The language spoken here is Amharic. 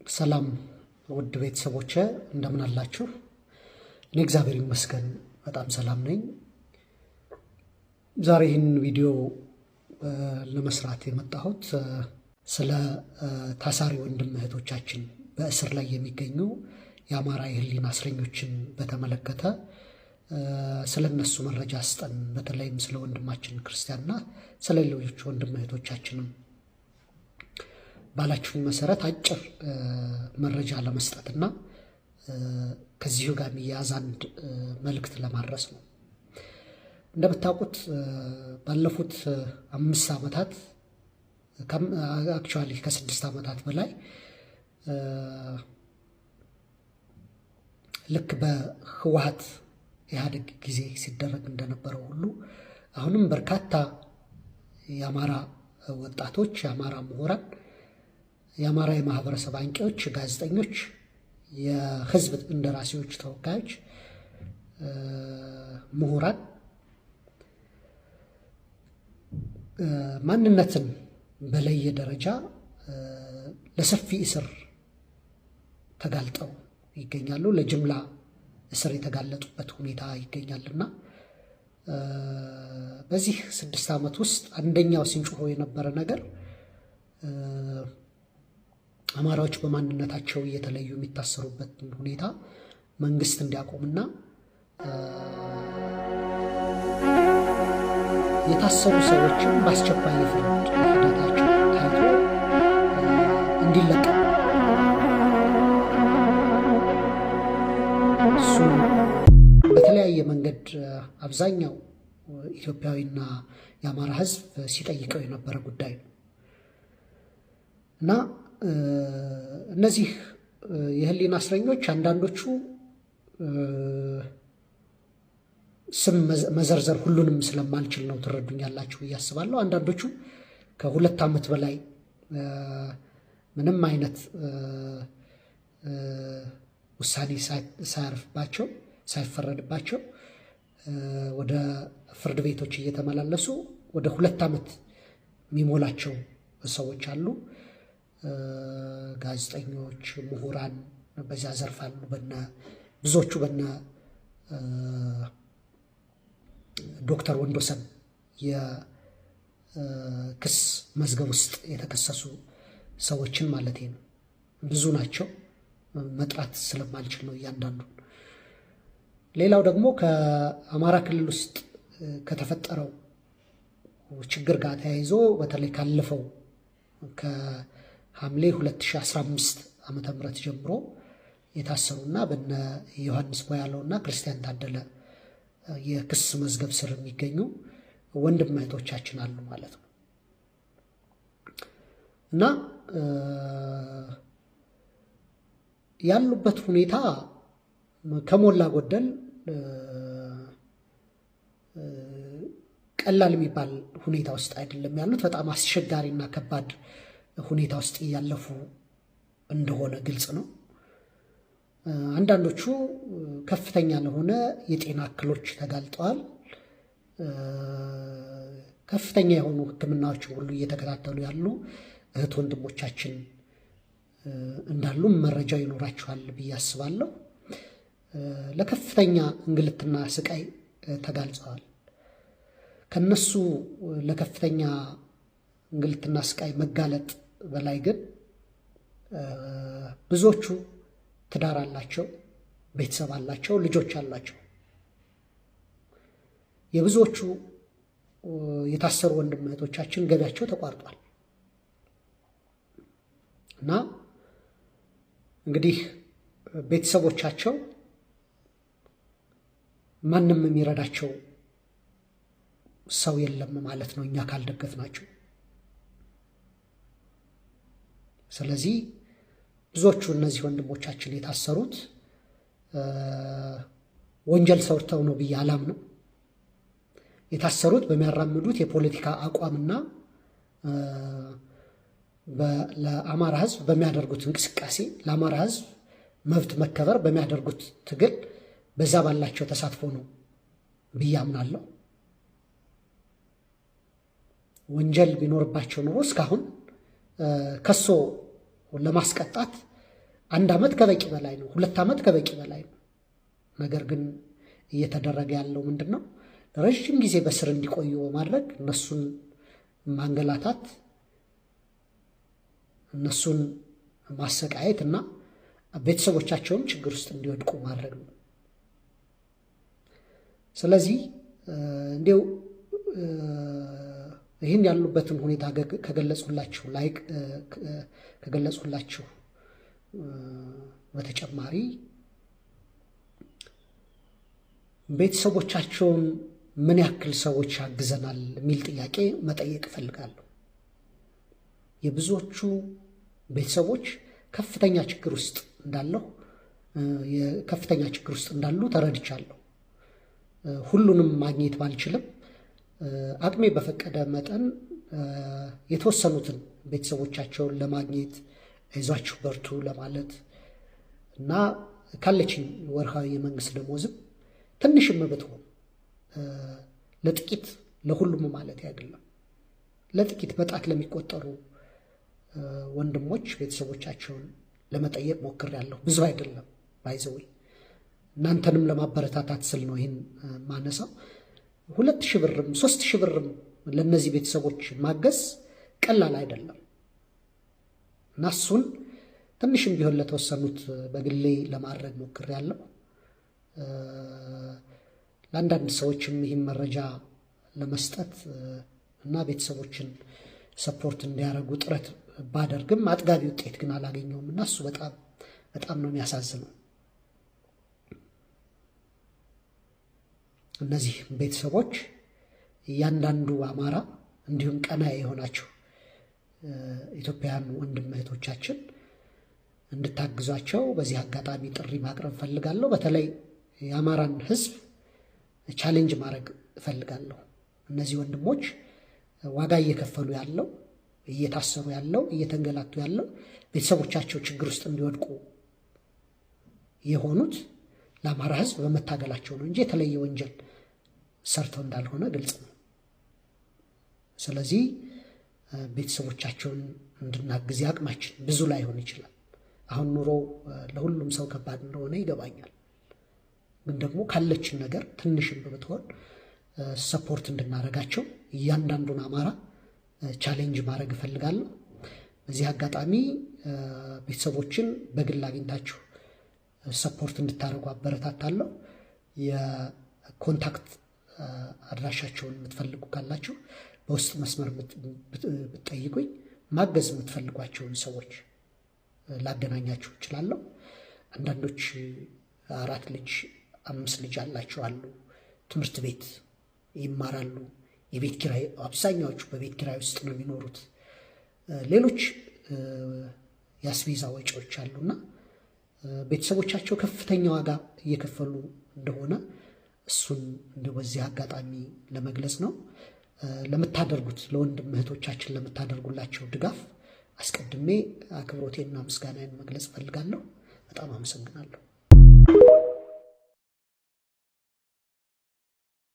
ሰላም ውድ ቤተሰቦቼ እንደምን አላችሁ? እኔ እግዚአብሔር ይመስገን በጣም ሰላም ነኝ። ዛሬ ይህን ቪዲዮ ለመስራት የመጣሁት ስለ ታሳሪ ወንድም እህቶቻችን በእስር ላይ የሚገኙ የአማራ የህሊና እስረኞችን በተመለከተ ስለ እነሱ መረጃ ስጠን፣ በተለይም ስለ ወንድማችን ክርስቲያንና ስለ ሌሎች ወንድም እህቶቻችንም ባላችሁኝ መሰረት አጭር መረጃ ለመስጠትና ከዚሁ ጋር የሚያያዝ አንድ መልእክት ለማድረስ ነው። እንደምታውቁት ባለፉት 5 ዓመታት አክቹዋሊ ከ6 ዓመታት በላይ ልክ በህወሓት ኢህአዴግ ጊዜ ሲደረግ እንደነበረው ሁሉ አሁንም በርካታ የአማራ ወጣቶች፣ የአማራ ምሁራን፣ የአማራ የማህበረሰብ አንቂዎች፣ ጋዜጠኞች፣ የህዝብ እንደራሴዎች ተወካዮች፣ ምሁራን ማንነትን በለየ ደረጃ ለሰፊ እስር ተጋልጠው ይገኛሉ። ለጅምላ እስር የተጋለጡበት ሁኔታ ይገኛልና በዚህ 6 ዓመት ውስጥ አንደኛው ሲንጮሆ የነበረ ነገር አማራዎች በማንነታቸው እየተለዩ የሚታሰሩበት ሁኔታ መንግስት እንዲያቆምና የታሰሩ ሰዎችም በአስቸኳይ የፍርድ ሂደታቸው ታይቶ እንዲለቀቁ እሱ በተለያየ መንገድ አብዛኛው ኢትዮጵያዊና የአማራ ህዝብ ሲጠይቀው የነበረ ጉዳይ ነው እና እነዚህ የህሊና እስረኞች አንዳንዶቹ ስም መዘርዘር ሁሉንም ስለማልችል ነው ትረዱኛላችሁ ብዬ አስባለሁ። አንዳንዶቹ ከ2 ዓመት በላይ ምንም አይነት ውሳኔ ሳያርፍባቸው ሳይፈረድባቸው ወደ ፍርድ ቤቶች እየተመላለሱ ወደ 2 ዓመት የሚሞላቸው ሰዎች አሉ። ጋዜጠኞች፣ ምሁራን በዚያ ዘርፍ አሉ። ብዙዎቹ በነ ዶክተር ወንዶሰን የክስ መዝገብ ውስጥ የተከሰሱ ሰዎችን ማለት ነው። ብዙ ናቸው፣ መጥራት ስለማልችል ነው እያንዳንዱን። ሌላው ደግሞ ከአማራ ክልል ውስጥ ከተፈጠረው ችግር ጋር ተያይዞ በተለይ ካለፈው ከሐምሌ 2015 ዓመተ ምህረት ጀምሮ የታሰሩና በነ ዮሐንስ ቦያለውና ክርስቲያን ታደለ የክስ መዝገብ ስር የሚገኙ ወንድም እህቶቻችን አሉ ማለት ነው እና ያሉበት ሁኔታ ከሞላ ጎደል ቀላል የሚባል ሁኔታ ውስጥ አይደለም ያሉት። በጣም አስቸጋሪና ከባድ ሁኔታ ውስጥ እያለፉ እንደሆነ ግልጽ ነው። አንዳንዶቹ ከፍተኛ ለሆነ የጤና እክሎች ተጋልጠዋል። ከፍተኛ የሆኑ ሕክምናዎች ሁሉ እየተከታተሉ ያሉ እህት ወንድሞቻችን እንዳሉ መረጃው ይኖራችኋል ብዬ አስባለሁ። ለከፍተኛ እንግልትና ስቃይ ተጋልጸዋል። ከነሱ ለከፍተኛ እንግልትና ስቃይ መጋለጥ በላይ ግን ብዙዎቹ ትዳር አላቸው፣ ቤተሰብ አላቸው፣ ልጆች አላቸው። የብዙዎቹ የታሰሩ ወንድም እህቶቻችን ገቢያቸው ተቋርጧል እና እንግዲህ ቤተሰቦቻቸው ማንም የሚረዳቸው ሰው የለም ማለት ነው እኛ ካልደገፍናቸው። ስለዚህ ብዙዎቹ እነዚህ ወንድሞቻችን የታሰሩት ወንጀል ሰርተው ነው ብዬ አላምንም። የታሰሩት በሚያራምዱት የፖለቲካ አቋምና ለአማራ ህዝብ በሚያደርጉት እንቅስቃሴ፣ ለአማራ ህዝብ መብት መከበር በሚያደርጉት ትግል በዛ ባላቸው ተሳትፎ ነው ብዬ አምናለሁ። ወንጀል ቢኖርባቸው ኖሮ እስካሁን ከሶ ለማስቀጣት 1 ዓመት ከበቂ በላይ ነው። 2 ዓመት ከበቂ በላይ ነው። ነገር ግን እየተደረገ ያለው ምንድን ነው? ረዥም ጊዜ በስር እንዲቆዩ በማድረግ እነሱን ማንገላታት፣ እነሱን ማሰቃየት እና ቤተሰቦቻቸውን ችግር ውስጥ እንዲወድቁ ማድረግ ነው። ስለዚህ እንዲው ይህን ያሉበትን ሁኔታ ከገለጹላችሁ በተጨማሪ ቤተሰቦቻቸውን ምን ያክል ሰዎች አግዘናል የሚል ጥያቄ መጠየቅ እፈልጋለሁ። የብዙዎቹ ቤተሰቦች ከፍተኛ ችግር ውስጥ እንዳሉ ተረድቻለሁ። ሁሉንም ማግኘት ባልችልም አቅሜ በፈቀደ መጠን የተወሰኑትን ቤተሰቦቻቸውን ለማግኘት አይዟችሁ በርቱ ለማለት እና ካለችኝ ወርሃዊ የመንግስት ደሞዝም ትንሽም ብትሆን ለጥቂት ለሁሉም ማለት አይደለም፣ ለጥቂት በጣት ለሚቆጠሩ ወንድሞች ቤተሰቦቻቸውን ለመጠየቅ ሞክሬያለሁ። ብዙ አይደለም ባይዘው እናንተንም ለማበረታታት ስል ነው ይህን ማነሳው። 2,000 ብርም 3,000 ብርም ለነዚህ ቤተሰቦች ማገዝ ቀላል አይደለም እና እሱን ትንሽም ቢሆን ለተወሰኑት በግሌ ለማድረግ ሞክሬያለሁ። ለአንዳንድ ሰዎችም ይህን መረጃ ለመስጠት እና ቤተሰቦችን ሰፖርት እንዲያደርጉ ጥረት ባደርግም አጥጋቢ ውጤት ግን አላገኘውም እና እሱ በጣም ነው የሚያሳዝነው። እነዚህ ቤተሰቦች እያንዳንዱ አማራ እንዲሁም ቀና የሆናችሁ ኢትዮጵያውያን ወንድም እህቶቻችን እንድታግዟቸው በዚህ አጋጣሚ ጥሪ ማቅረብ እፈልጋለሁ። በተለይ የአማራን ሕዝብ ቻሌንጅ ማድረግ እፈልጋለሁ። እነዚህ ወንድሞች ዋጋ እየከፈሉ ያለው፣ እየታሰሩ ያለው፣ እየተንገላቱ ያለው ቤተሰቦቻቸው ችግር ውስጥ እንዲወድቁ የሆኑት ለአማራ ሕዝብ በመታገላቸው ነው እንጂ የተለየ ወንጀል ሰርተው እንዳልሆነ ግልጽ ነው። ስለዚህ ቤተሰቦቻቸውን እንድናግዝ አቅማችን ብዙ ላይሆን ይችላል። አሁን ኑሮ ለሁሉም ሰው ከባድ እንደሆነ ይገባኛል። ግን ደግሞ ካለችን ነገር ትንሽም ብትሆን ሰፖርት እንድናደርጋቸው እያንዳንዱን አማራ ቻሌንጅ ማድረግ እፈልጋለሁ። በዚህ አጋጣሚ ቤተሰቦችን በግል አግኝታችሁ ሰፖርት እንድታደርጉ አበረታታለሁ። የኮንታክት አድራሻቸውን የምትፈልጉ ካላችሁ በውስጥ መስመር ብትጠይቁኝ ማገዝ የምትፈልጓቸውን ሰዎች ላገናኛችሁ እችላለሁ። አንዳንዶች 4 ልጅ 5 ልጅ አላቸው አሉ። ትምህርት ቤት ይማራሉ። የቤት ኪራይ አብዛኛዎቹ በቤት ኪራይ ውስጥ ነው የሚኖሩት። ሌሎች የአስቤዛ ወጪዎች አሉና ቤተሰቦቻቸው ከፍተኛ ዋጋ እየከፈሉ እንደሆነ እሱን በዚህ አጋጣሚ ለመግለጽ ነው። ለምታደርጉት ለወንድም እህቶቻችን ለምታደርጉላቸው ድጋፍ አስቀድሜ አክብሮቴና ምስጋናዬን መግለጽ እፈልጋለሁ። በጣም አመሰግናለሁ።